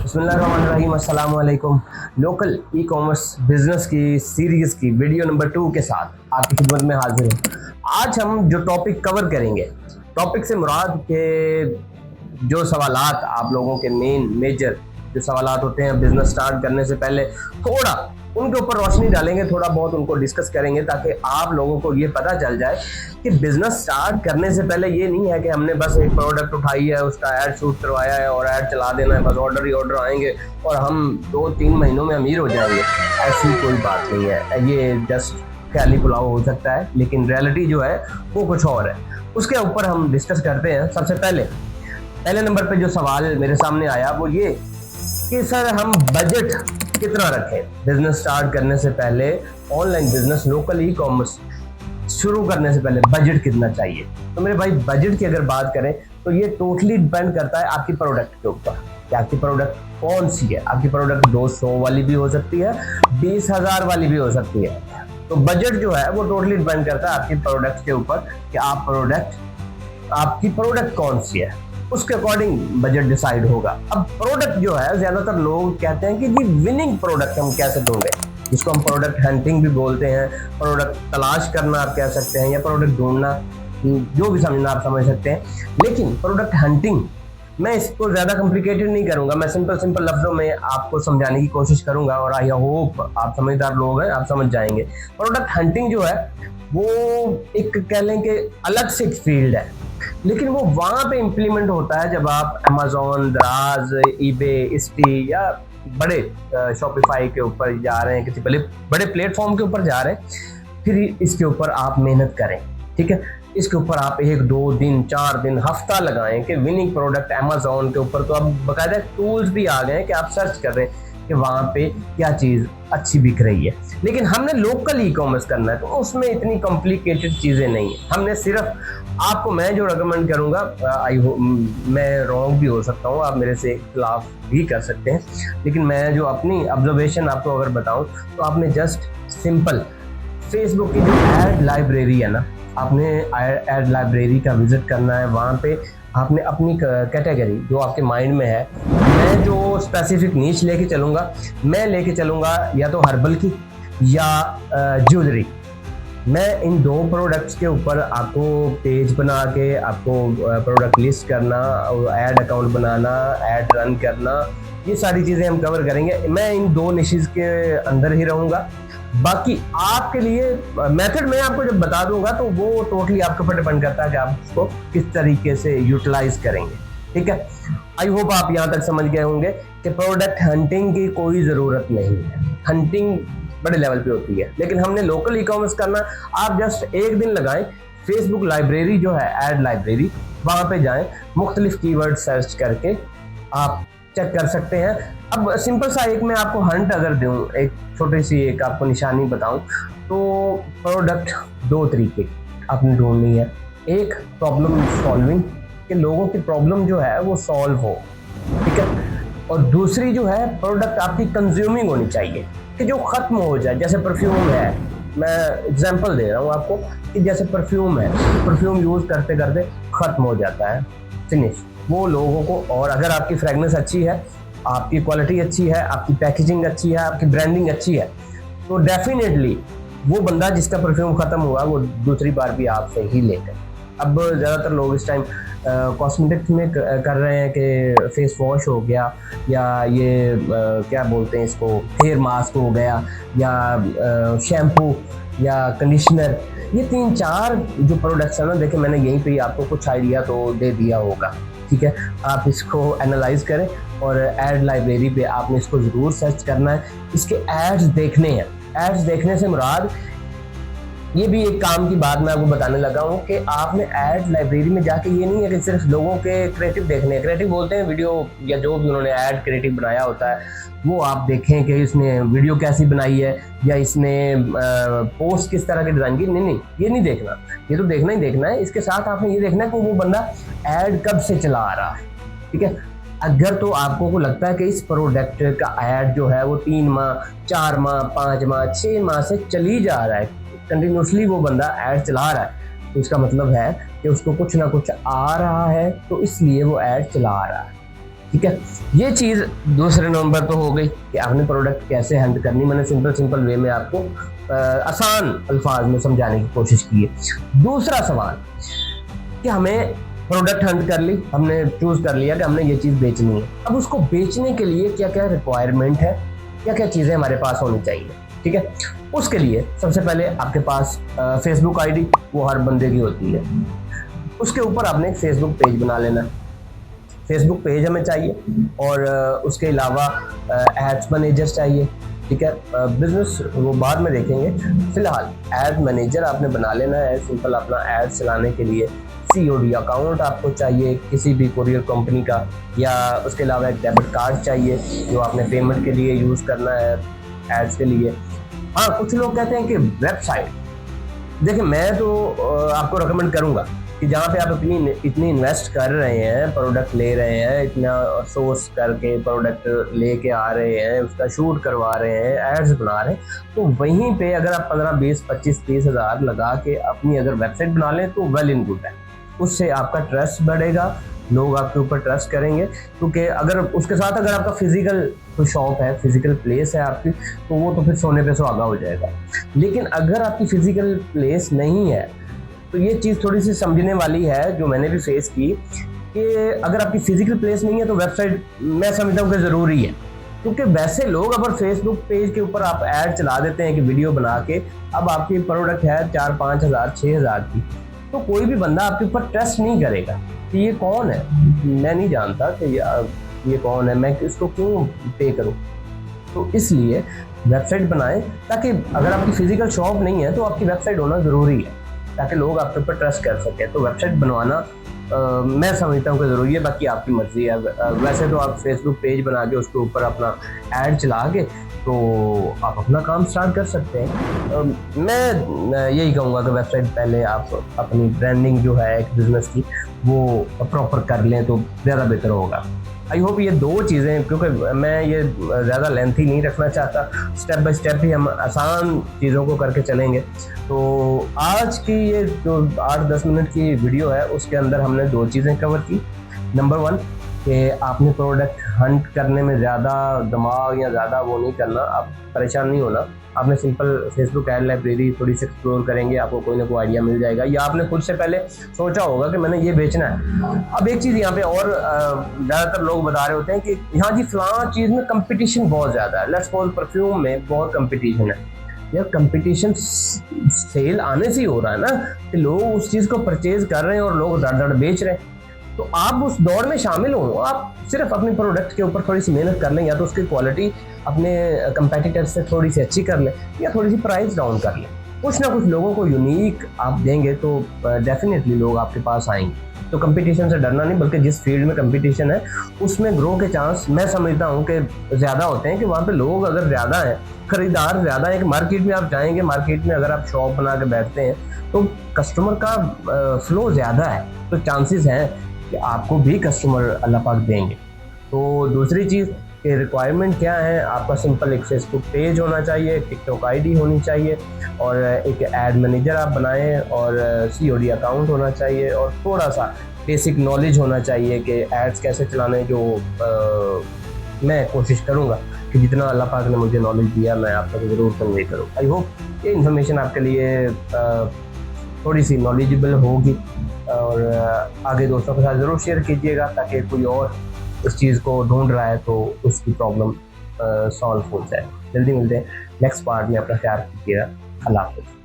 बिस्मिल्लाहिर्रहमानिर्रहीम, अस्सलाम वालेकुम। लोकल ई कॉमर्स बिजनेस की सीरीज़ की वीडियो नंबर 2 के साथ आपकी खिदमत में हाजिर हूँ। आज हम जो टॉपिक कवर करेंगे, टॉपिक से मुराद के जो सवालात आप लोगों के मेजर जो सवालात होते हैं बिजनेस स्टार्ट करने से पहले, थोड़ा उनके ऊपर रोशनी डालेंगे, थोड़ा बहुत उनको डिस्कस करेंगे ताकि आप लोगों को ये पता चल जाए कि बिजनेस स्टार्ट करने से पहले ये नहीं है कि हमने बस एक प्रोडक्ट उठाई है, उसका ऐड शूट करवाया है और ऐड चला देना है, बस ऑर्डर ही ऑर्डर आएंगे और हम 2-3 महीनों में अमीर हो जाएंगे। ऐसी कोई बात नहीं है, ये जस्ट ख्याली पुलाव हो सकता है, लेकिन रियलिटी जो है वो कुछ और है। उसके ऊपर हम डिस्कस करते हैं। सबसे पहले नंबर पे जो सवाल मेरे सामने आया वो ये कि सर हम बजट कितना रखें बिजनेस स्टार्ट करने से पहले, online business local e commerce शुरू करने से पहले बजट कितना चाहिए। तो मेरे भाई बजट की अगर बात करें तो ये टोटली डिपेंड करता है आपकी प्रोडक्ट के ऊपर कि आपकी प्रोडक्ट कौन सी है। आपकी प्रोडक्ट 200 वाली भी हो सकती है, 20,000 वाली भी हो सकती है। तो बजट जो है वो टोटली डिपेंड करता है आपकी प्रोडक्ट के ऊपर कि आपकी प्रोडक्ट कौन सी है, उसके अकॉर्डिंग बजट डिसाइड होगा। अब प्रोडक्ट जो है, ज्यादातर लोग कहते हैं कि जी विनिंग प्रोडक्ट हम कैसे ढूंढें, जिसको हम प्रोडक्ट हंटिंग भी बोलते हैं, प्रोडक्ट तलाश करना आप कह सकते हैं, या प्रोडक्ट ढूंढना, जो भी समझना आप समझ सकते हैं। लेकिन प्रोडक्ट हंटिंग मैं इसको ज्यादा कॉम्प्लिकेटेड नहीं करूंगा, मैं सिंपल लफ्जों में आपको समझाने की कोशिश करूंगा और आई होप आप समझदार लोग हैं, आप समझ जाएंगे। प्रोडक्ट हंटिंग जो है वो एक कह लें कि अलग से एक फील्ड है, लेकिन वो वहां पे इम्प्लीमेंट होता है जब आप अमेज़न, दराज, ईबे, इस्टी या बड़े शॉपिफाई के ऊपर जा रहे हैं, किसी बड़े प्लेटफॉर्म के ऊपर जा रहे हैं, फिर इसके ऊपर आप मेहनत करें। ठीक है, इसके ऊपर आप 1-2 दिन, 4 दिन, हफ्ता लगाएं कि विनिंग प्रोडक्ट अमेज़न के ऊपर तो अब बाकायदा टूल्स भी आ गए हैं कि आप सर्च कर रहे हैं कि वहां पे क्या चीज अच्छी बिक रही है। लेकिन हमने लोकल ई कॉमर्स करना है तो उसमें इतनी कॉम्प्लिकेटेड चीजें नहीं है। हमने सिर्फ आपको, मैं जो रेकमेंड करूंगा, आई होप मैं रॉन्ग भी हो सकता हूँ, आप मेरे से खिलाफ भी कर सकते हैं, लेकिन मैं जो अपनी ऑब्जर्वेशन आपको अगर बताऊं तो आपने जस्ट सिंपल फेसबुक की जो एड लाइब्रेरी है ना, आपने एड लाइब्रेरी का विजिट करना है। वहाँ पे आपने अपनी कैटेगरी जो आपके माइंड में है, मैं जो स्पेसिफिक नीच लेके चलूँगा, मैं लेके चलूँगा या तो हर्बल की या ज्वेलरी। मैं इन 2 प्रोडक्ट्स के ऊपर आपको पेज बना के आपको प्रोडक्ट लिस्ट करना, ऐड अकाउंट बनाना, ऐड रन करना, ये सारी चीज़ें हम कवर करेंगे। मैं इन 2 निशेज़ के अंदर ही रहूँगा। बाकी आपके लिए मेथड मैं आपको जब बता दूंगा तो वो टोटली आपके ऊपर डिपेंड करता है कि आप उसको किस तरीके से यूटिलाइज करेंगे। ठीक है, आई होप आप यहाँ तक समझ गए होंगे कि प्रोडक्ट हंटिंग की कोई ज़रूरत नहीं है। हंटिंग बड़े लेवल पे होती है, लेकिन हमने लोकल ई कॉमर्स करना, आप जस्ट 1 दिन लगाएं, फेसबुक लाइब्रेरी जो है एड लाइब्रेरी, वहाँ पे जाएं, मुख्तलिफ कीवर्ड सर्च करके आप चेक कर सकते हैं। अब सिंपल सा एक मैं आपको हंट अगर दूं, एक छोटी सी एक आपको निशानी बताऊं, तो प्रोडक्ट 2 तरीके आपने ढूंढनी है। एक प्रॉब्लम सॉल्विंग, कि लोगों की प्रॉब्लम जो है वो सॉल्व हो, ठीक है, और दूसरी जो है प्रोडक्ट आपकी कंज्यूमिंग होनी चाहिए कि जो खत्म हो जाए। जैसे परफ्यूम है, मैं एग्जांपल दे रहा हूँ आपको कि जैसे परफ्यूम है, परफ्यूम यूज करते करते खत्म हो जाता है, फिनिश। वो लोगों को, और अगर आपकी फ्रेगनेंस अच्छी है, आपकी क्वालिटी अच्छी है, आपकी पैकेजिंग अच्छी है, आपकी ब्रांडिंग अच्छी है, तो डेफिनेटली वो बंदा जिसका परफ्यूम खत्म हुआ वो दूसरी बार भी आपसे ही लेगा। अब ज़्यादातर लोग इस टाइम कॉस्मेटिक्स में कर रहे हैं कि फेस वॉश हो गया, या ये क्या बोलते हैं इसको, हेयर मास्क हो गया, या शैम्पू या कंडीशनर, ये 3-4 जो प्रोडक्ट्स हैं ना, देखिए मैंने यहीं पे आपको कुछ आइडिया तो दे दिया होगा। ठीक है, आप इसको एनालाइज करें और एड लाइब्रेरी पे आपने इसको ज़रूर सर्च करना है, इसके एड्स देखने हैं। एड्स देखने से मुराद, ये भी एक काम की बात मैं आपको बताने लगा हूँ कि आपने एड लाइब्रेरी में जाके ये नहीं है कि सिर्फ लोगों के क्रिएटिव देखने हैं। क्रिएटिव बोलते हैं वीडियो या जो भी उन्होंने एड क्रिएटिव बनाया होता है, वो आप देखें कि इसने वीडियो कैसी बनाई है या इसने पोस्ट किस तरह के डिज़ाइन की। नहीं, ये नहीं देखना, ये तो देखना ही देखना है। इसके साथ आपने ये देखना है कि वो बंदा ऐड कब से चला आ रहा है। ठीक है, अगर तो आपको को लगता है कि इस प्रोडक्ट का ऐड जो है वो 3 माह, 4 माह, 5 माह, 6 माह से चली जा रहा है, कंटिन्यूसली वो बंदा ऐड चला रहा है, तो इसका मतलब है कि उसको कुछ ना कुछ आ रहा है, तो इसलिए वो ऐड चला रहा है। ठीक है, ये चीज़ दूसरे नंबर तो हो गई कि आपने प्रोडक्ट कैसे हैंडल करनी, मैंने सिंपल वे में आपको आसान अल्फाज में समझाने की कोशिश की है। दूसरा सवाल कि हमें प्रोडक्ट हंट कर ली, हमने चूज कर लिया कि हमने ये चीज़ बेचनी है। अब उसको बेचने के लिए क्या क्या रिक्वायरमेंट है, क्या क्या चीज़ें हमारे पास होनी चाहिए, ठीक है। उसके लिए सबसे पहले आपके पास फेसबुक आईडी, वो हर बंदे की होती है। उसके ऊपर आपने एक फेसबुक पेज बना लेना, फेसबुक पेज हमें चाहिए और उसके अलावा एड्स मैनेजर चाहिए, ठीक है। बिजनेस वो बाद में देखेंगे, फिलहाल एड मैनेजर आपने बना लेना है। सिंपल अपना एड चलाने के लिए COD अकाउंट आपको चाहिए किसी भी कुरियर कंपनी का, या उसके अलावा एक डेबिट कार्ड चाहिए जो आपने पेमेंट के लिए यूज़ करना है एड्स के लिए। हाँ, कुछ लोग कहते हैं कि वेबसाइट, देखिए मैं तो आपको रिकमेंड करूँगा कि जहाँ पे आप इतनी इन्वेस्ट कर रहे हैं, प्रोडक्ट ले रहे हैं, इतना सोर्स करके प्रोडक्ट लेके आ रहे हैं, उसका शूट करवा रहे हैं, एड्स बना रहे हैं, तो वहीं पे अगर आप 15, 20, 25, 30 हज़ार लगा के अपनी अगर वेबसाइट बना लें तो वेल इन गुड है। उससे आपका ट्रस्ट बढ़ेगा, लोग आपके ऊपर ट्रस्ट करेंगे। क्योंकि अगर उसके साथ अगर आपका फिजिकल कोई शॉप है, फिजिकल प्लेस है आपकी, तो वो तो फिर सोने पे सुहागा हो जाएगा। लेकिन अगर आपकी फिजिकल प्लेस नहीं है तो ये चीज़ थोड़ी सी समझने वाली है, जो मैंने भी फेस की, कि अगर आपकी फिजिकल प्लेस नहीं है तो वेबसाइट मैं समझता हूँ कि ज़रूरी है। क्योंकि वैसे लोग अगर फेसबुक पेज के ऊपर आप ऐड चला देते हैं कि वीडियो बना के, अब आपकी प्रोडक्ट है 4-5 हज़ार 6 हज़ार की, तो कोई भी बंदा आपके ऊपर ट्रस्ट नहीं करेगा कि ये कौन है, मैं नहीं जानता कि ये कौन है, मैं इसको क्यों पे करूँ। तो इसलिए वेबसाइट बनाएं, ताकि अगर आपकी फिजिकल शॉप नहीं है तो आपकी वेबसाइट होना ज़रूरी है, ताकि लोग आपके ऊपर ट्रस्ट कर सकें। तो वेबसाइट बनवाना मैं समझता हूँ कि ज़रूरी है, बाकी आपकी मर्ज़ी है। वैसे तो आप फेसबुक पेज बना के उसके ऊपर अपना ऐड चला के तो आप अपना काम स्टार्ट कर सकते हैं। मैं यही कहूँगा कि वेबसाइट पहले आप अपनी ब्रांडिंग जो है एक बिज़नेस की वो प्रॉपर कर लें तो ज़्यादा बेहतर होगा। आई होप ये दो चीज़ें, क्योंकि मैं ये ज़्यादा लेंथी नहीं रखना चाहता, स्टेप बाय स्टेप ही हम आसान चीज़ों को करके चलेंगे। तो आज की ये जो 8-10 मिनट की वीडियो है उसके अंदर हमने दो चीज़ें कवर की। नंबर 1 कि आपने प्रोडक्ट हंट करने में ज़्यादा दिमाग या ज़्यादा वो नहीं करना, आप परेशान नहीं होना। आपने सिंपल फेसबुक ऐड लाइब्रेरी थोड़ी सी एक्सप्लोर करेंगे, आपको कोई ना कोई आइडिया मिल जाएगा, या आपने खुद से पहले सोचा होगा कि मैंने ये बेचना है। अब एक चीज़ यहाँ पे और ज़्यादातर लोग बता रहे होते हैं कि हाँ जी फलां चीज़ में कंपटीशन बहुत ज़्यादा है। लेट्स सपोज परफ्यूम में बहुत कंपटीशन है। यार कंपटीशन सेल आने से ही हो रहा है ना, कि लोग उस चीज़ को परचेज कर रहे हैं और लोग दर बेच रहे हैं। तो आप उस दौड़ में शामिल हो, आप सिर्फ अपने प्रोडक्ट के ऊपर थोड़ी सी मेहनत कर लें, या तो उसकी क्वालिटी अपने कंपेटिटर से थोड़ी सी अच्छी कर लें, या थोड़ी सी प्राइस डाउन कर लें। कुछ ना कुछ लोगों को यूनिक आप देंगे तो डेफिनेटली लोग आपके पास आएंगे। तो कंपटीशन से डरना नहीं, बल्कि जिस फील्ड में कंपटीशन है उसमें ग्रो के चांस मैं समझता हूँ कि ज़्यादा होते हैं, कि वहाँ पे लोग अगर ज़्यादा हैं, खरीदार ज़्यादा है। कि मार्केट में आप जाएंगे, मार्केट में अगर आप शॉप बना के बैठते हैं तो कस्टमर का फ्लो ज़्यादा है, तो चांसेस हैं कि आपको भी कस्टमर अल्लाह पाक देंगे। तो दूसरी चीज़ कि रिक्वायरमेंट क्या है, आपका सिंपल एक फेसबुक पेज होना चाहिए, टिकटॉक आईडी होनी चाहिए, और एक ऐड मैनेजर आप बनाएं, और COD अकाउंट होना चाहिए, और थोड़ा सा बेसिक नॉलेज होना चाहिए कि एड्स कैसे चलाने, जो मैं कोशिश करूँगा कि जितना अल्लाह पाक ने मुझे नॉलेज दिया मैं आप तक ज़रूर कन्वे करूँ। आई होप ये इन्फॉर्मेशन आपके लिए थोड़ी सी नॉलेजेबल होगी, और आगे दोस्तों के साथ ज़रूर शेयर कीजिएगा, ताकि कोई और इस चीज़ को ढूंढ रहा है तो उसकी प्रॉब्लम सॉल्व हो जाए। जल्दी मिलते हैं नेक्स्ट पार्ट में, अपना ख्याल कीजिएगा। अल्लाह हाफ़िज़।